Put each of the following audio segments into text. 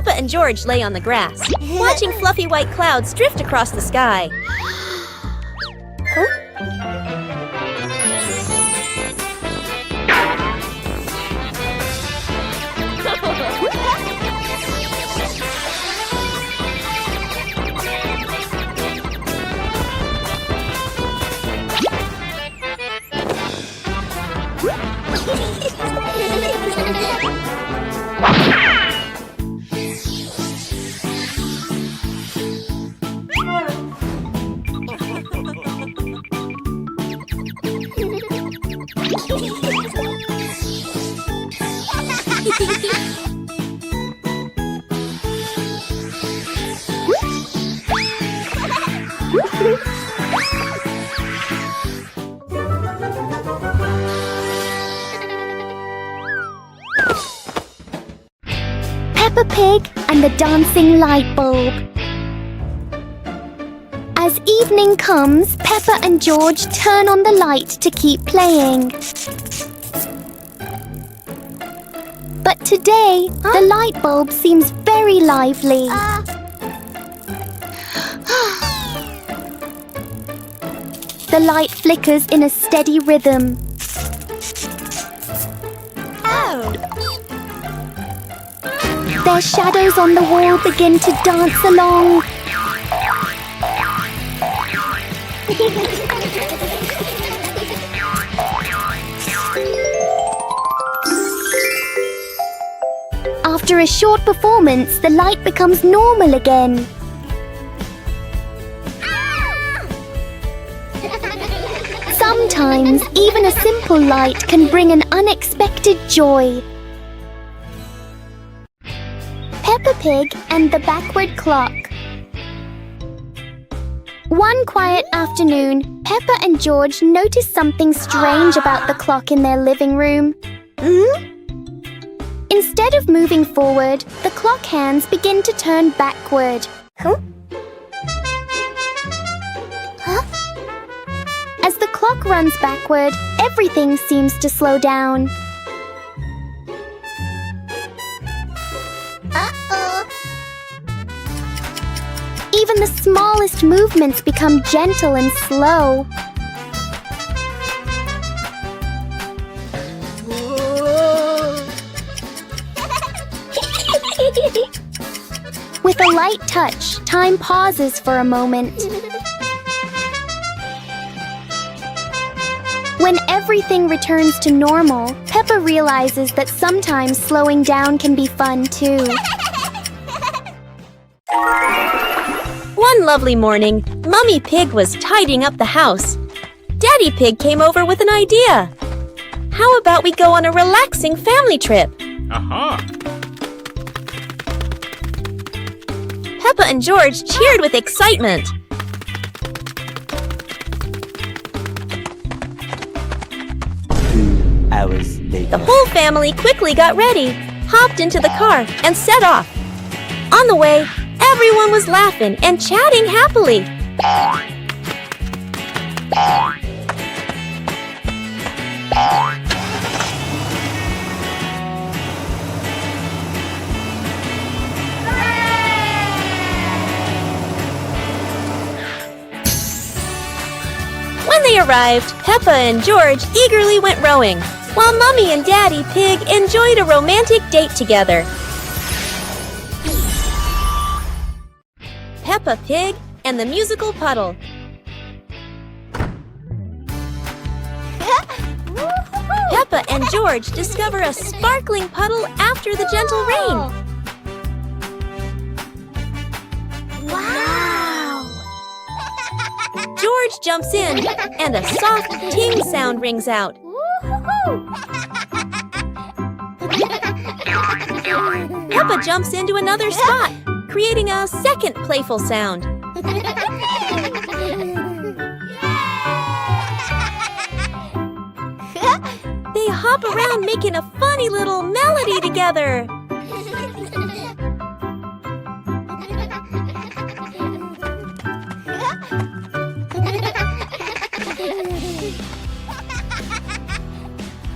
Peppa and George lay on the grass, watching fluffy white clouds drift across the sky. Peppa Pig and the Dancing Light Bulb. As evening comes, Peppa and George turn on the light to keep playing. But today, the light bulb seems very lively. The light flickers in a steady rhythm. Their shadows on the wall begin to dance along. After a short performance, the light becomes normal again. Sometimes, even a simple light can bring an unexpected joy. Peppa Pig and the Backward Clock. One quiet afternoon, Peppa and George noticed something strange about the clock in their living room. Instead of moving forward, the clock hands begin to turn backward. As the clock runs backward, everything seems to slow down. Even the smallest movements become gentle and slow. With a light touch, time pauses for a moment. When everything returns to normal, Peppa realizes that sometimes slowing down can be fun too. One lovely morning, Mummy Pig was tidying up the house. Daddy Pig came over with an idea. How about we go on a relaxing family trip? Peppa and George cheered with excitement. 2 hours later. The whole family quickly got ready, hopped into the car, and set off. On the way, everyone was laughing and chatting happily. When they arrived, Peppa and George eagerly went rowing, while Mummy and Daddy Pig enjoyed a romantic date together. Peppa Pig and the Musical Puddle. Peppa and George discover a sparkling puddle after the gentle rain. Wow! George jumps in, and a soft ting sound rings out. Peppa jumps into another spot, creating a second playful sound. They hop around making a funny little melody together.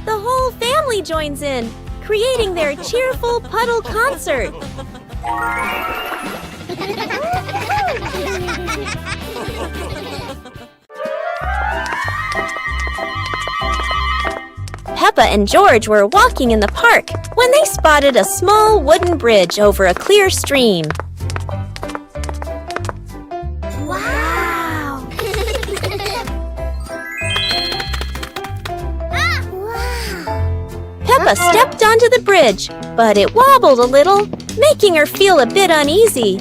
The whole family joins in, creating their cheerful puddle concert. Peppa and George were walking in the park when they spotted a small wooden bridge over a clear stream. Wow! Peppa stepped onto the bridge, but it wobbled a little, making her feel a bit uneasy.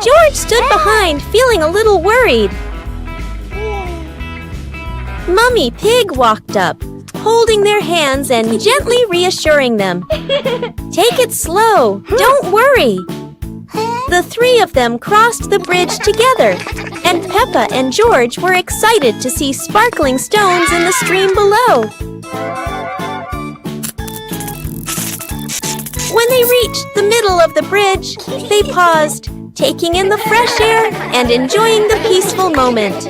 George stood behind, feeling a little worried. Mummy Pig walked up, holding their hands and gently reassuring them. Take it slow, don't worry. The three of them crossed the bridge together, and Peppa and George were excited to see sparkling stones in the stream below. When they reached the middle of the bridge, they paused, taking in the fresh air and enjoying the peaceful moment.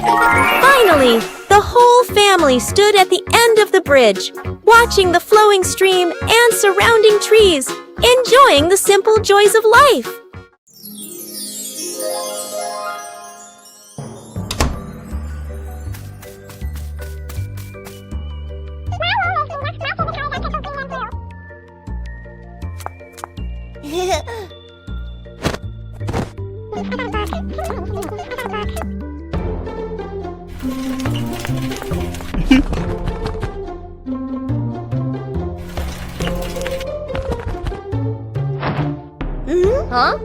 Finally, the whole family stood at the end of the bridge, watching the flowing stream and surrounding trees, enjoying the simple joys of life. Huh?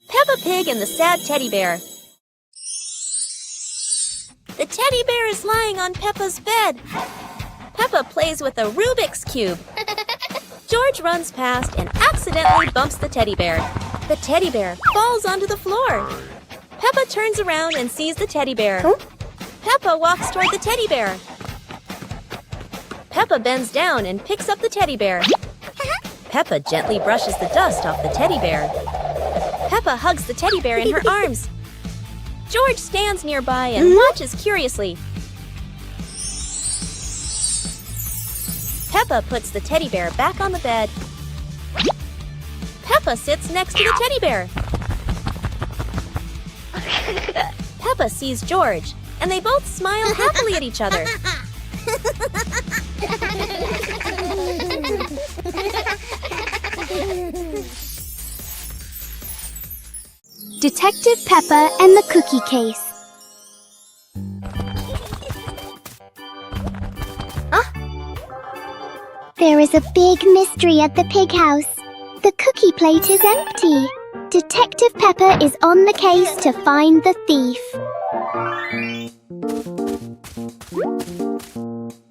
Peppa Pig and the Sad Teddy Bear. The teddy bear is lying on Peppa's bed. Peppa plays with a Rubik's Cube. George runs past and accidentally bumps the teddy bear. The teddy bear falls onto the floor. Peppa turns around and sees the teddy bear. Peppa walks toward the teddy bear. Peppa bends down and picks up the teddy bear. Peppa gently brushes the dust off the teddy bear. Peppa hugs the teddy bear in her arms. George stands nearby and watches curiously. Peppa puts the teddy bear back on the bed. Peppa sits next to the teddy bear. Peppa sees George, and they both smile happily at each other. Detective Peppa and the Cookie Case. There is a big mystery at the pig house. The cookie plate is empty. Detective Peppa is on the case to find the thief.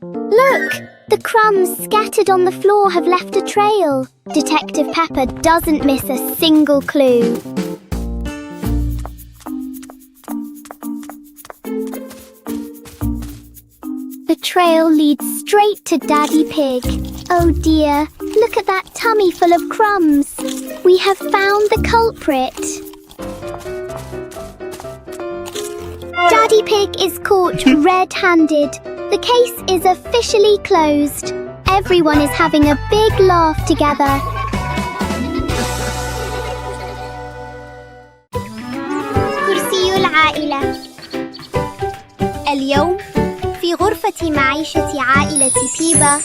Look! The crumbs scattered on the floor have left a trail. Detective Peppa doesn't miss a single clue. The trail leads straight to Daddy Pig. Oh dear, look at that tummy full of crumbs. We have found the culprit. Daddy Pig is caught red-handed. The case is officially closed. Everyone is having a big laugh together. كرسي العائلة. اليوم في غرفة معيشة عائلة بيبا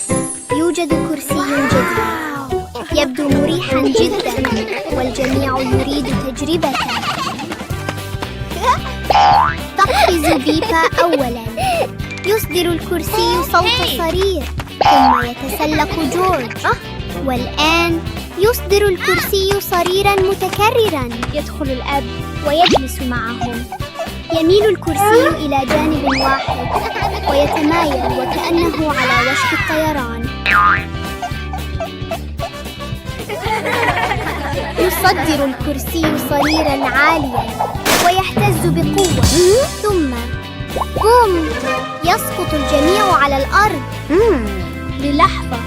يوجد كرسي جديد. يبدو مريحا جدا والجميع يريد تجربته. تقفز بيبا أولا. يصدر الكرسي صوت صرير ثم يتسلق جورج. والآن يصدر الكرسي صريرا متكررا. يدخل الأب ويجلس معهم. يميل الكرسي إلى جانب واحد ويتمايل وكأنه على وشك الطيران. يصدر الكرسي صريرا عاليا ويهتز بقوة. ثم بوم، يسقط الجميع على الأرض. للحظة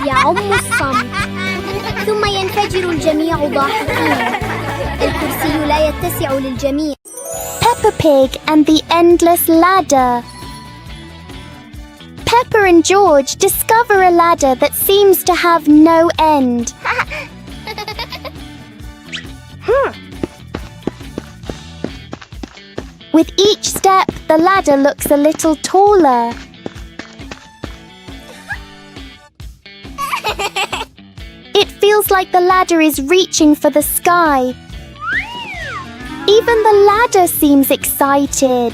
يعم الصمت ثم ينفجر الجميع ضاحكين. الكرسي لا يتسع للجميع. Peppa Pig and the Endless Ladder. Peppa and George discover a ladder that seems to have no end. With each step, the ladder looks a little taller. It feels like the ladder is reaching for the sky. Even the ladder seems excited.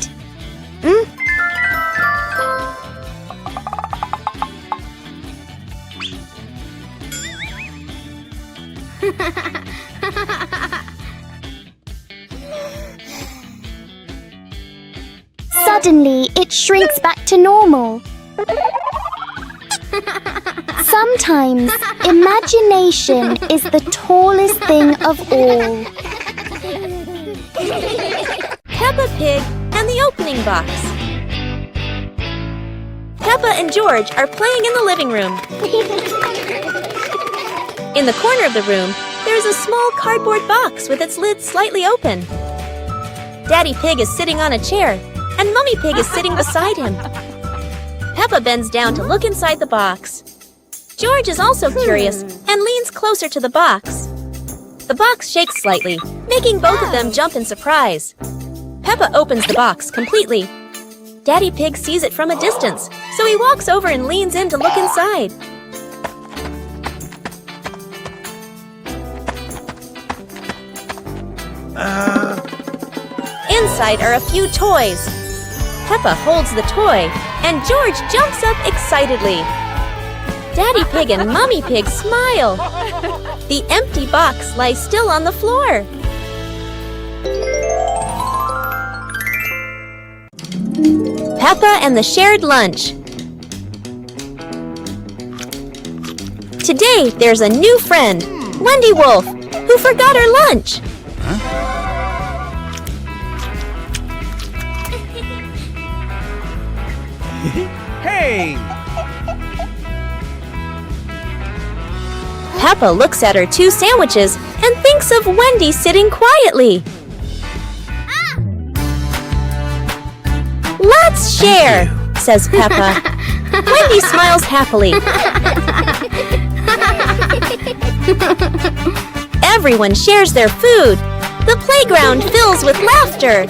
Suddenly, it shrinks back to normal. Sometimes, imagination is the tallest thing of all. Peppa Pig and the opening box. Peppa and George are playing in the living room. In the corner of the room, there is a small cardboard box with its lid slightly open. Daddy Pig is sitting on a chair, and Mummy Pig is sitting beside him. Peppa bends down to look inside the box. George is also curious and leans closer to the box. The box shakes slightly, making both of them jump in surprise. Peppa opens the box completely. Daddy Pig sees it from a distance, so he walks over and leans in to look inside. Inside are a few toys. Peppa holds the toy, and George jumps up excitedly. Daddy Pig and Mummy Pig smile. The empty box lies still on the floor. Peppa and the shared lunch. Today, there's a new friend, Wendy Wolf, who forgot her lunch. Hey! Peppa looks at her 2 sandwiches and thinks of Wendy sitting quietly. Let's share, says Peppa. Wendy smiles happily. Everyone shares their food. The playground fills with laughter.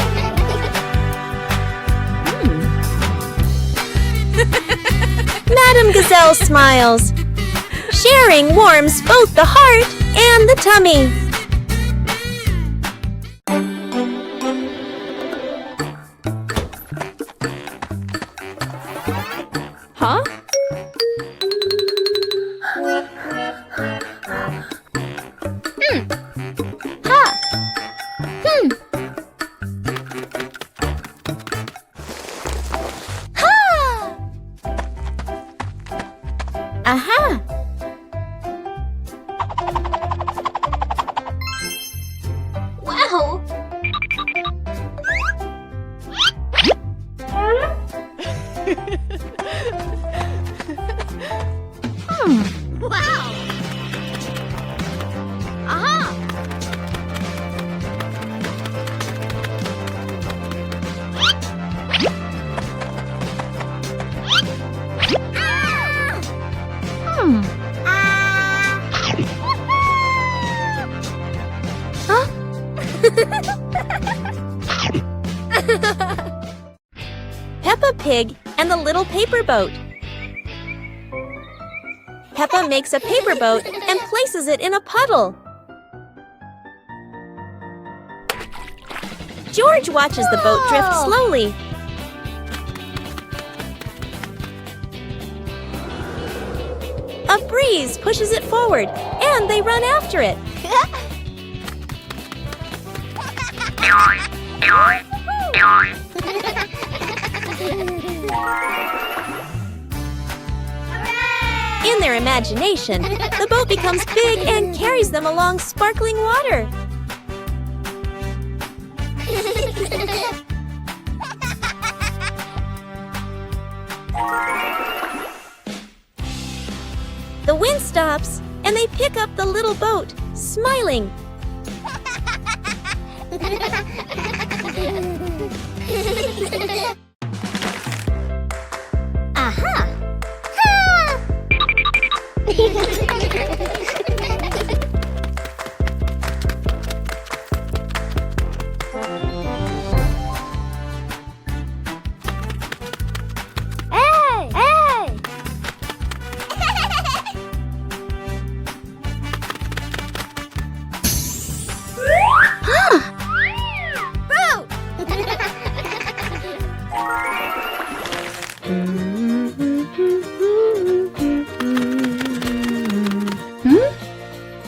Madame Gazelle smiles. Sharing warms both the heart and the tummy. Huh? Aha! Wow! pig and the little paper boat. Peppa makes a paper boat and places it in a puddle. George watches the boat drift slowly. A breeze pushes it forward, and they run after it. In their imagination, the boat becomes big and carries them along sparkling water. The wind stops, and they pick up the little boat, smiling. Aha! Hey!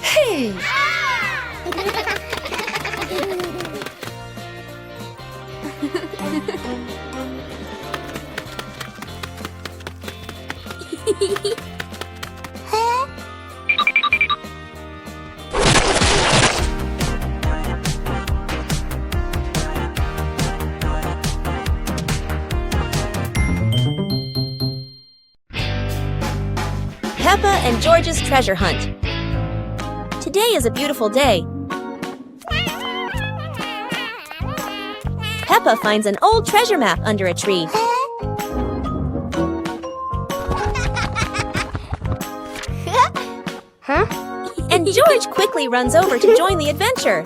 Hey! Hey! Peppa and George's treasure hunt. Today is a beautiful day. Peppa finds an old treasure map under a tree. And George quickly runs over to join the adventure.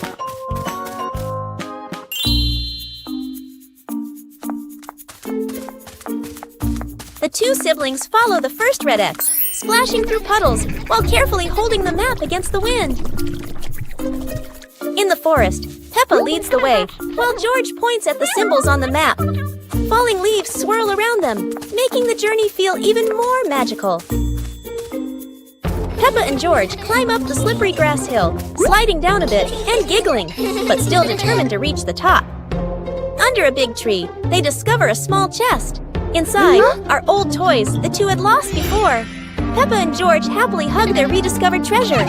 The two siblings follow the first red X, splashing through puddles while carefully holding the map against the wind. In the forest, Peppa leads the way, while George points at the symbols on the map. Falling leaves swirl around them, making the journey feel even more magical. Peppa and George climb up the slippery grass hill, sliding down a bit and giggling, but still determined to reach the top. Under a big tree, they discover a small chest. Inside are old toys the two had lost before. Peppa and George happily hug their rediscovered treasure.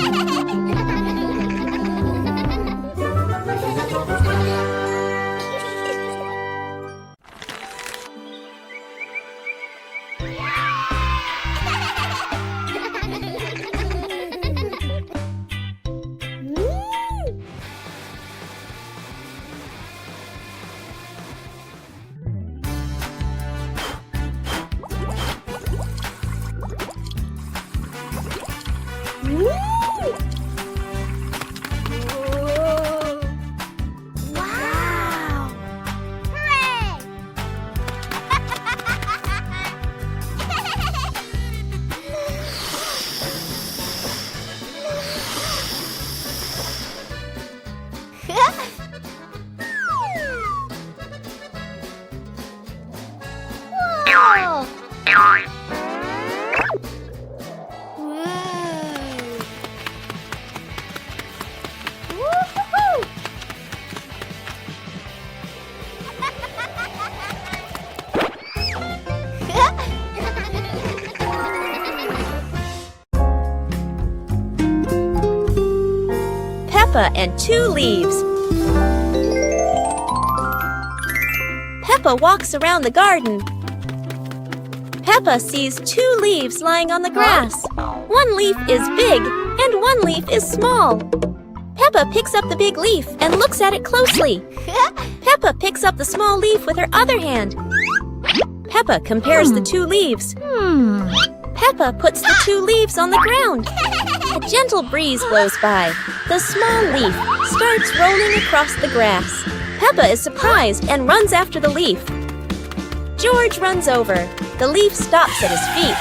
Peppa and two leaves. Peppa walks around the garden. Peppa sees two leaves lying on the grass. One leaf is big and one leaf is small. Peppa picks up the big leaf and looks at it closely. Peppa picks up the small leaf with her other hand. Peppa compares the two leaves. Peppa puts the two leaves on the ground. A gentle breeze blows by. The small leaf starts rolling across the grass. Peppa is surprised and runs after the leaf. George runs over. The leaf stops at his feet.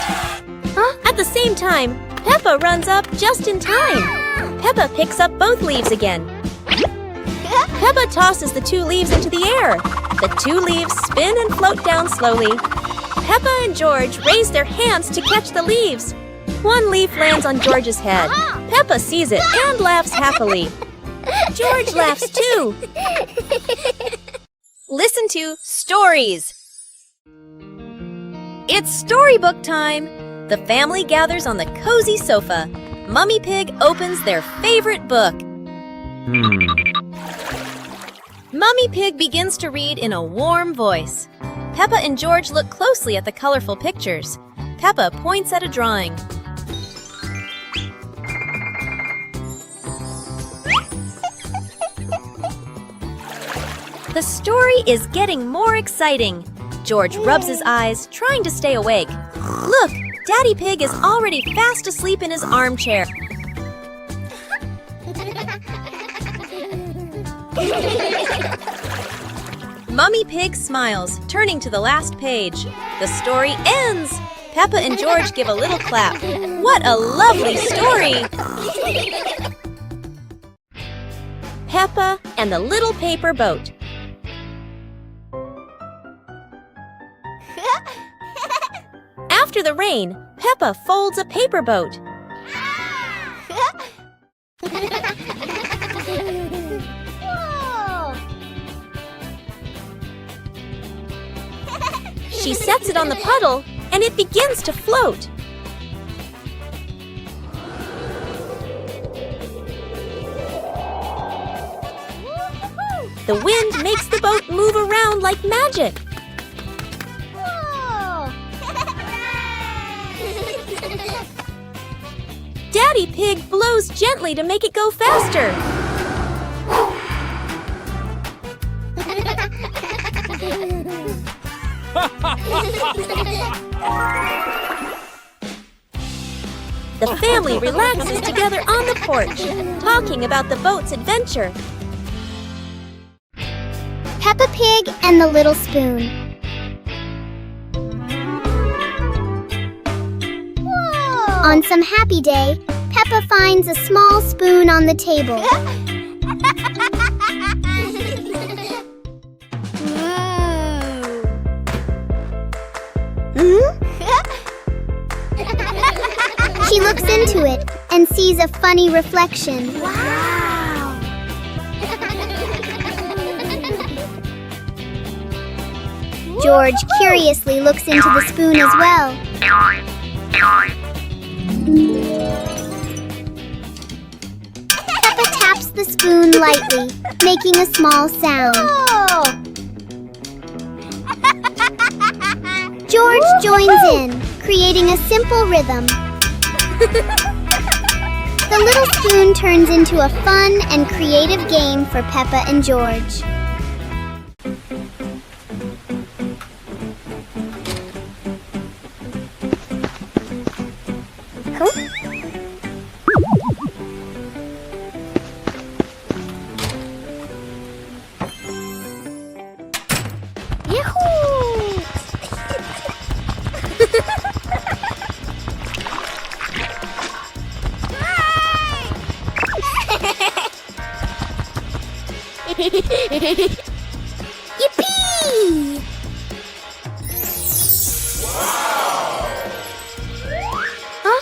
At the same time, Peppa runs up just in time. Peppa picks up both leaves again. Peppa tosses the 2 leaves into the air. The 2 leaves spin and float down slowly. Peppa and George raise their hands to catch the leaves. 1 leaf lands on George's head. Peppa sees it and laughs happily. George laughs too. Listen to stories. It's storybook time. The family gathers on the cozy sofa. Mummy Pig opens their favorite book. Mummy Pig begins to read in a warm voice. Peppa and George look closely at the colorful pictures. Peppa points at a drawing. The story is getting more exciting. George rubs his eyes, trying to stay awake. Look, Daddy Pig is already fast asleep in his armchair. Mummy Pig smiles, turning to the last page. The story ends! Peppa and George give a little clap. What a lovely story! Peppa and the Little Paper Boat. After the rain, Peppa folds a paper boat. She sets it on the puddle, and it begins to float. The wind makes the boat move around like magic. Daddy Pig blows gently to make it go faster. The family relaxes together on the porch, talking about the boat's adventure. Peppa Pig and the Little Spoon. Whoa. On some happy day, Peppa finds a small spoon on the table. She looks into it and sees a funny reflection. Wow! George curiously looks into the spoon as well. Peppa taps the spoon lightly, making a small sound. George joins in, creating a simple rhythm. The little spoon turns into a fun and creative game for Peppa and George. Yippee! Huh?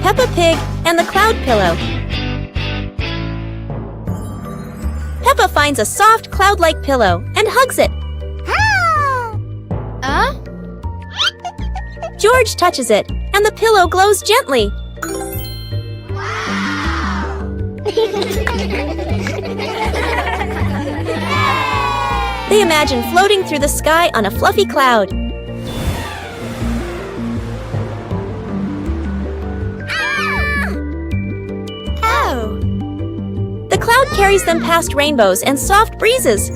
Peppa Pig and the Cloud Pillow. Peppa finds a soft cloud-like pillow and hugs it. George touches it, and the pillow glows gently. They imagine floating through the sky on a fluffy cloud. cloud carries them past rainbows and soft breezes.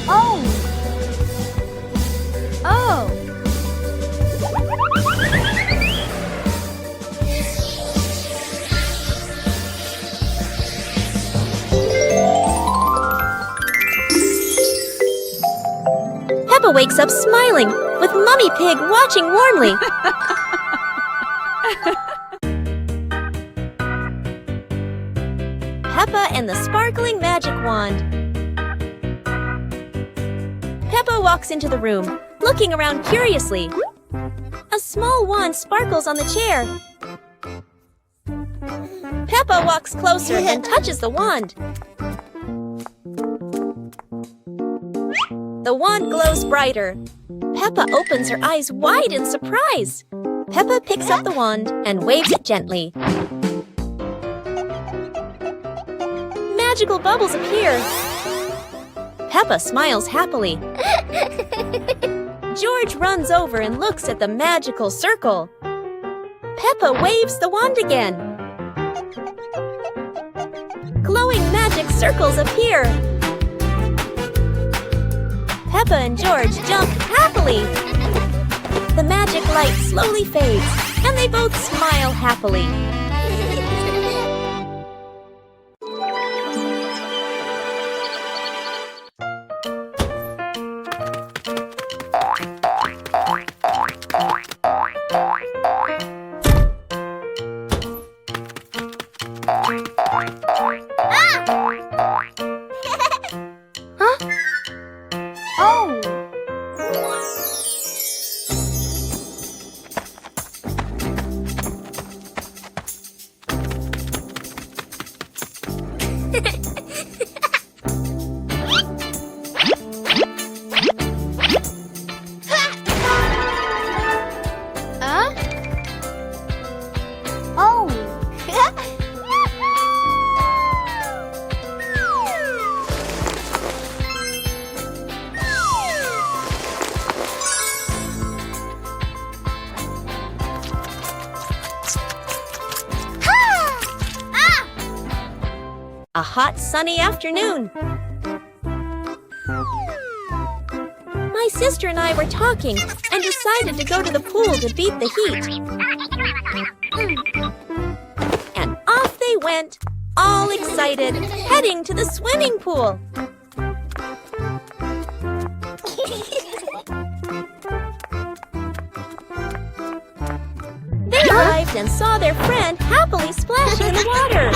Oh! Oh! Peppa wakes up smiling, with Mummy Pig watching warmly. Peppa and the sparkling magic wand. Peppa walks into the room, looking around curiously. A small wand sparkles on the chair. Peppa walks closer and touches the wand. The wand glows brighter. Peppa opens her eyes wide in surprise. Peppa picks up the wand and waves it gently. Magical bubbles appear. Peppa smiles happily. George runs over and looks at the magical circle. Peppa waves the wand again. Glowing magic circles appear. Peppa and George jump happily. The magic light slowly fades, and they both smile happily. A hot, sunny afternoon. My sister and I were talking and decided to go to the pool to beat the heat. And off they went, all excited, heading to the swimming pool. They arrived and saw their friend happily splashing in the water.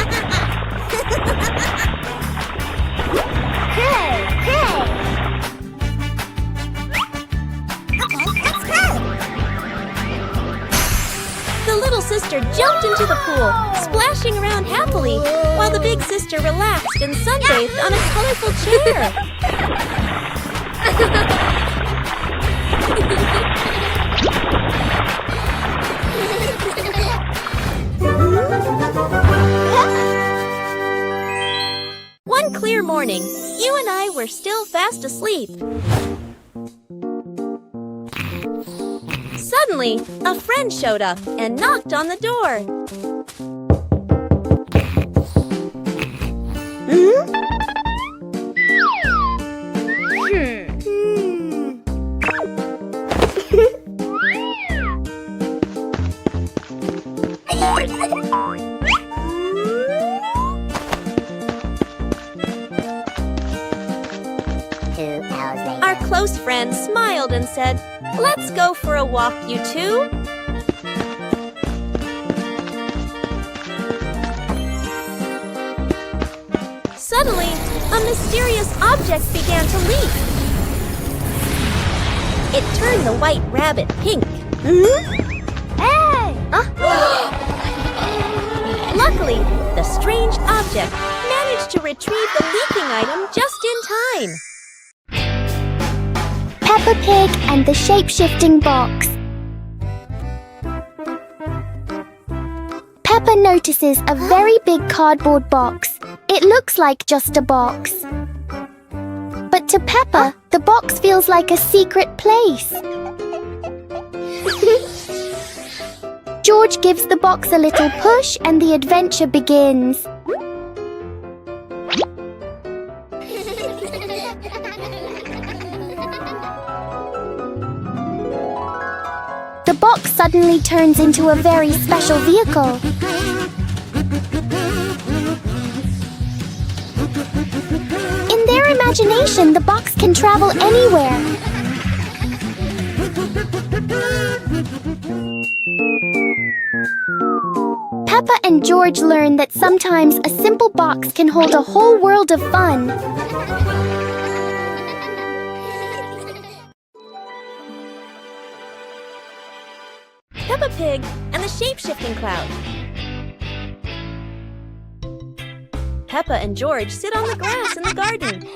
Hey, hey! Okay, let's go! The little sister jumped into the pool, splashing around happily, while the big sister relaxed and sunbathed on a colorful chair. One clear morning, you and I were still fast asleep. Suddenly, a friend showed up and knocked on the door. Our close friend smiled and said, "Let's go for a walk, you two." Suddenly, a mysterious object began to leak. It turned the white rabbit pink. Hey! Luckily, the strange object managed to retrieve the leaking item just in time. Peppa Pig and the shape-shifting box. Peppa notices a very big cardboard box. It looks like just a box. But to Peppa, the box feels like a secret place. George gives the box a little push and the adventure begins. The box suddenly turns into a very special vehicle. In their imagination, the box can travel anywhere. Peppa and George learn that sometimes a simple box can hold a whole world of fun. Peppa Pig and the shape-shifting cloud. Peppa and George sit on the grass in the garden.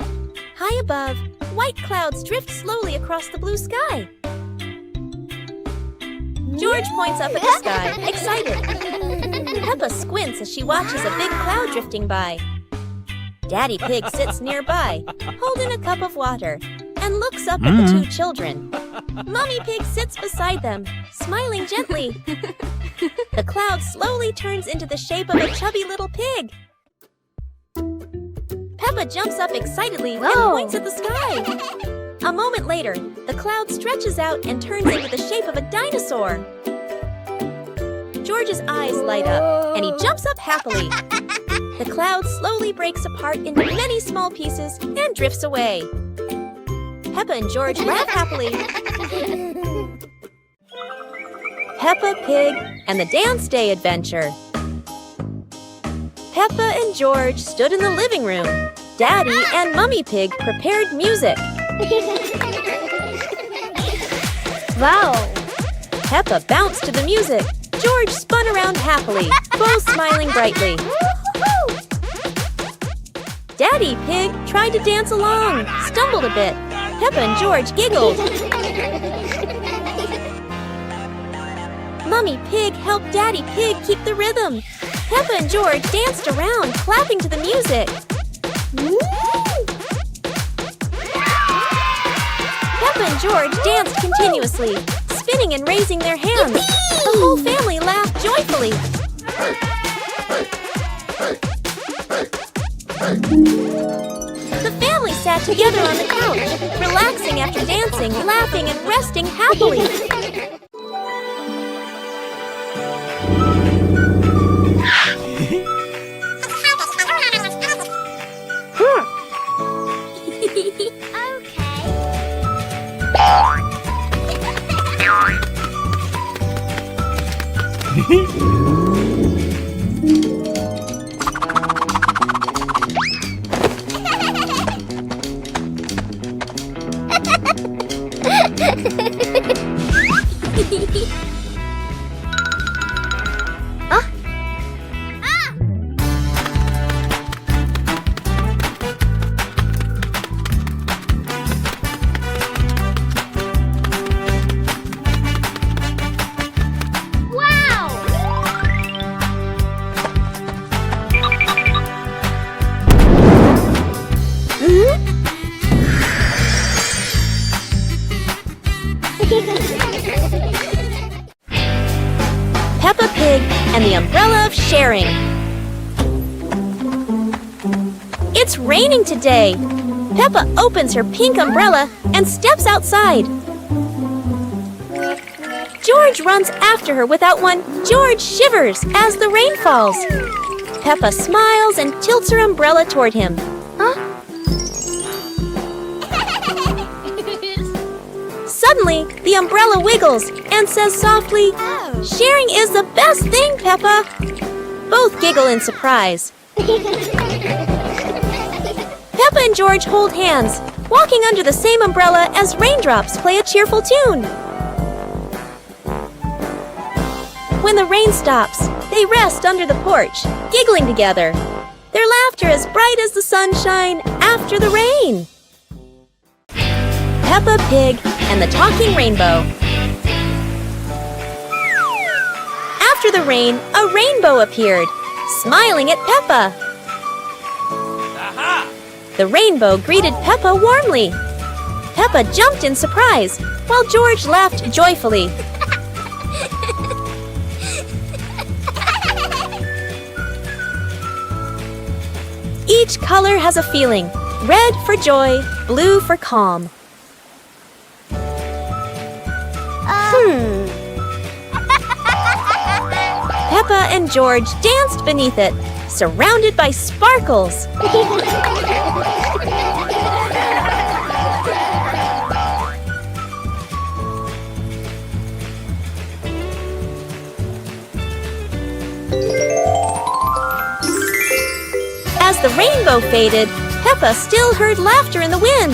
High above, white clouds drift slowly across the blue sky. George points up at the sky, excited. Peppa squints as she watches a big cloud drifting by. Daddy Pig sits nearby, holding a cup of water, and looks up at the two children. Mommy Pig sits beside them, smiling gently. The cloud slowly turns into the shape of a chubby little pig. Peppa jumps up excitedly and points at the sky. A moment later, the cloud stretches out and turns into the shape of a dinosaur. George's eyes light up, and he jumps up happily. The cloud slowly breaks apart into many small pieces and drifts away. Peppa and George laugh happily. Peppa Pig and the Dance Day Adventure. Peppa and George stood in the living room. Daddy and Mummy Pig prepared music. Wow! Peppa bounced to the music. George spun around happily, both smiling brightly. Daddy Pig tried to dance along, stumbled a bit. Peppa and George giggled. Mummy Pig helped Daddy Pig keep the rhythm. Peppa and George danced around, clapping to the music. Peppa and George danced continuously, spinning and raising their hands. The whole family laughed joyfully. The family sat together on the couch, relaxing after dancing, laughing, and resting happily. Peppa Pig and the Umbrella of Sharing. It's raining today. Peppa opens her pink umbrella and steps outside. George runs after her without one. George shivers as the rain falls. Peppa smiles and tilts her umbrella toward him. Suddenly, the umbrella wiggles and says softly, "Sharing is the best thing, Peppa." Both giggle in surprise. Peppa and George hold hands, walking under the same umbrella as raindrops play a cheerful tune. When the rain stops, they rest under the porch, giggling together. Their laughter as bright as the sunshine after the rain. Peppa Pig and the Talking Rainbow. After the rain, a rainbow appeared, smiling at Peppa. Aha! The rainbow greeted Peppa warmly. Peppa jumped in surprise, while George laughed joyfully. Each color has a feeling. Red for joy, blue for calm. Peppa and George danced beneath it, surrounded by sparkles. As the rainbow faded, Peppa still heard laughter in the wind.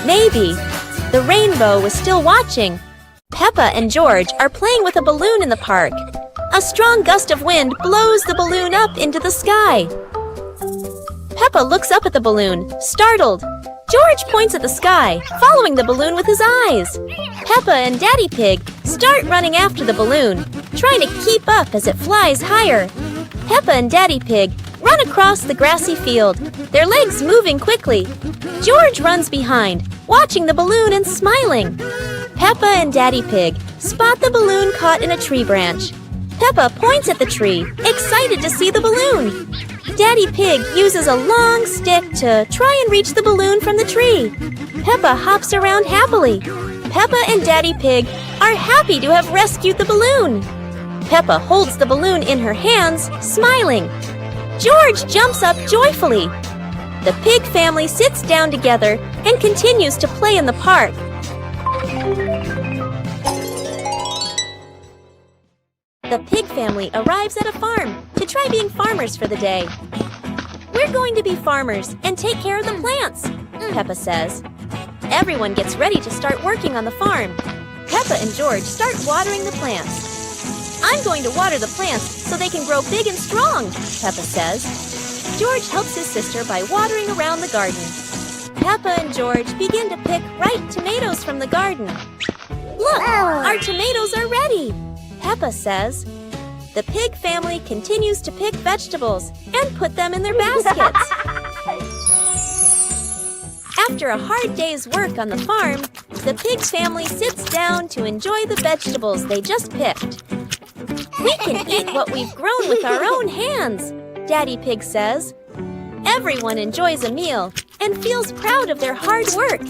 Maybe the rainbow was still watching. Peppa and George are playing with a balloon in the park. A strong gust of wind blows the balloon up into the sky. Peppa looks up at the balloon, startled. George points at the sky, following the balloon with his eyes. Peppa and Daddy Pig start running after the balloon, trying to keep up as it flies higher. Peppa and Daddy Pig run across the grassy field, their legs moving quickly. George runs behind, watching the balloon and smiling. Peppa and Daddy Pig spot the balloon caught in a tree branch. Peppa points at the tree, excited to see the balloon. Daddy Pig uses a long stick to try and reach the balloon from the tree. Peppa hops around happily. Peppa and Daddy Pig are happy to have rescued the balloon. Peppa holds the balloon in her hands, smiling. George jumps up joyfully. The pig family sits down together and continues to play in the park. The pig family arrives at a farm to try being farmers for the day. We're going to be farmers and take care of the plants, Peppa says. Everyone gets ready to start working on the farm. Peppa and George start watering the plants. I'm going to water the plants so they can grow big and strong, Peppa says. George helps his sister by watering around the garden. Peppa and George begin to pick ripe tomatoes from the garden. Look, our tomatoes are ready, Peppa says. The pig family continues to pick vegetables and put them in their baskets. After a hard day's work on the farm, the pig family sits down to enjoy the vegetables they just picked. We can eat what we've grown with our own hands, Daddy Pig says. Everyone enjoys a meal and feels proud of their hard work.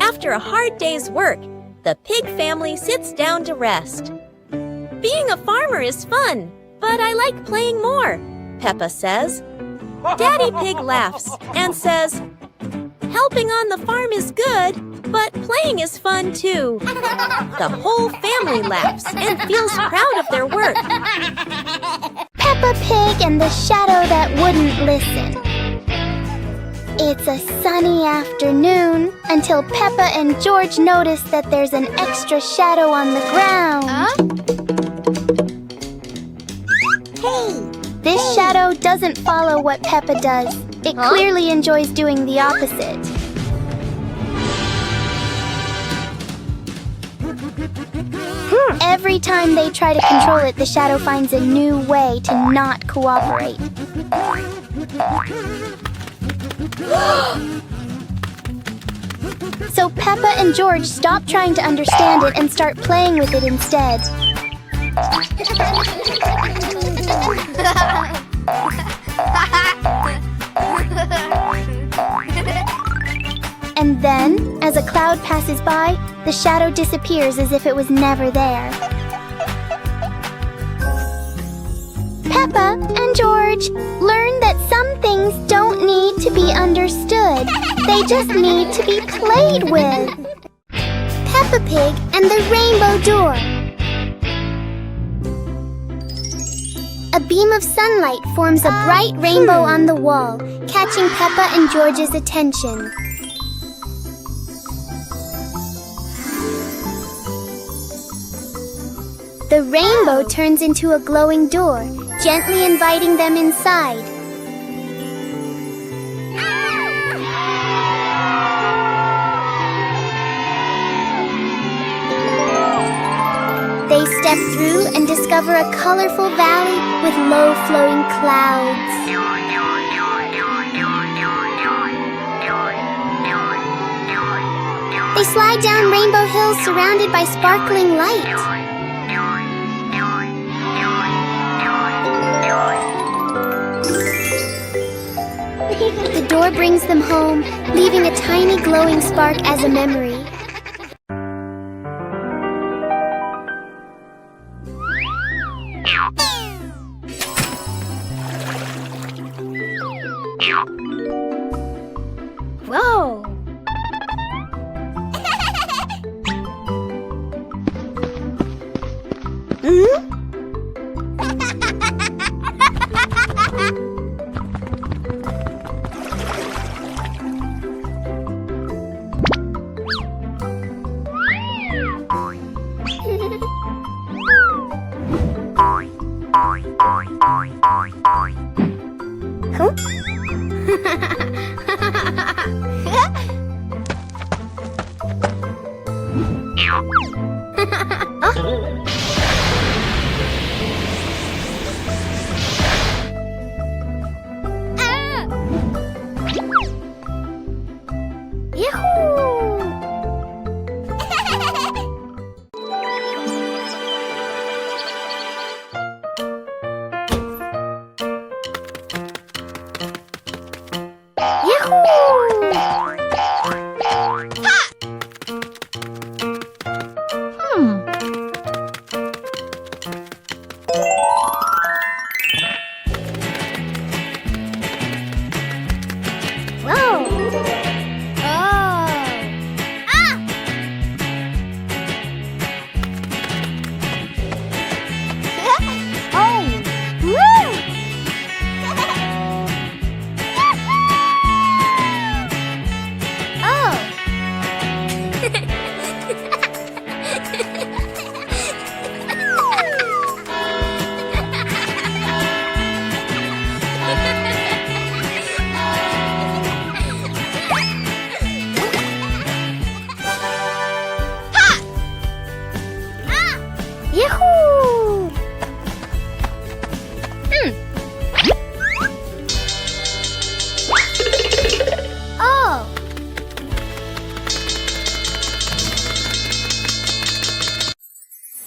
After a hard day's work, the pig family sits down to rest. Being a farmer is fun, but I like playing more, Peppa says. Daddy Pig laughs and says, helping on the farm is good, but playing is fun too. The whole family laughs and feels proud of their work. Peppa Pig and the shadow that wouldn't listen. It's a sunny afternoon until Peppa and George notice that there's an extra shadow on the ground. This shadow doesn't follow what Peppa does. It clearly enjoys doing the opposite. Every time they try to control it, the shadow finds a new way to not cooperate. So Peppa and George stop trying to understand it and start playing with it instead. And then, as a cloud passes by, the shadow disappears as if it was never there. Peppa and George learn that some things don't need to be understood. They just need to be played with. Peppa Pig and the Rainbow Door. A beam of sunlight forms a bright rainbow on the wall, catching Peppa and George's attention. The rainbow turns into a glowing door, gently inviting them inside. They step through and discover a colorful valley with low-flowing clouds. They slide down Rainbow Hill surrounded by sparkling light. The door brings them home, leaving a tiny glowing spark as a memory. Whoa!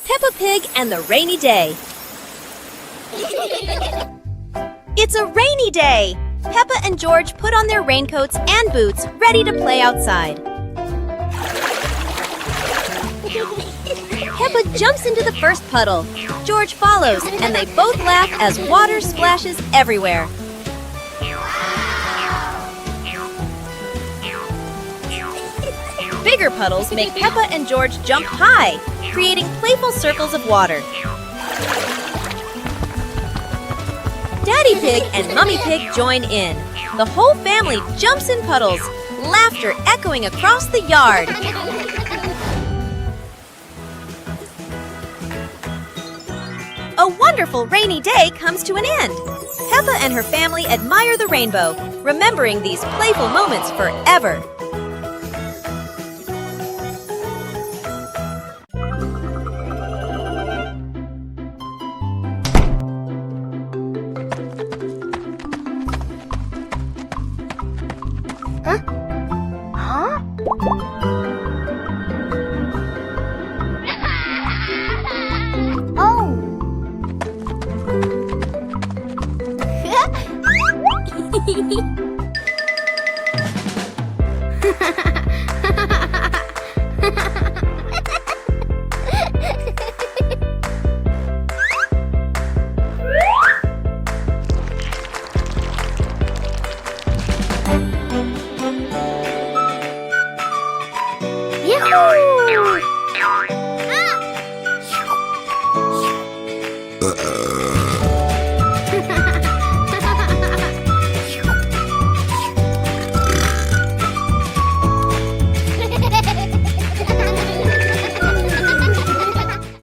Peppa Pig and the Rainy Day. It's a rainy day! Peppa and George put on their raincoats and boots, ready to play outside. Peppa jumps into the first puddle. George follows, and they both laugh as water splashes everywhere. Bigger puddles make Peppa and George jump high, creating playful circles of water. Daddy Pig and Mummy Pig join in. The whole family jumps in puddles, laughter echoing across the yard. A wonderful rainy day comes to an end. Peppa and her family admire the rainbow, remembering these playful moments forever.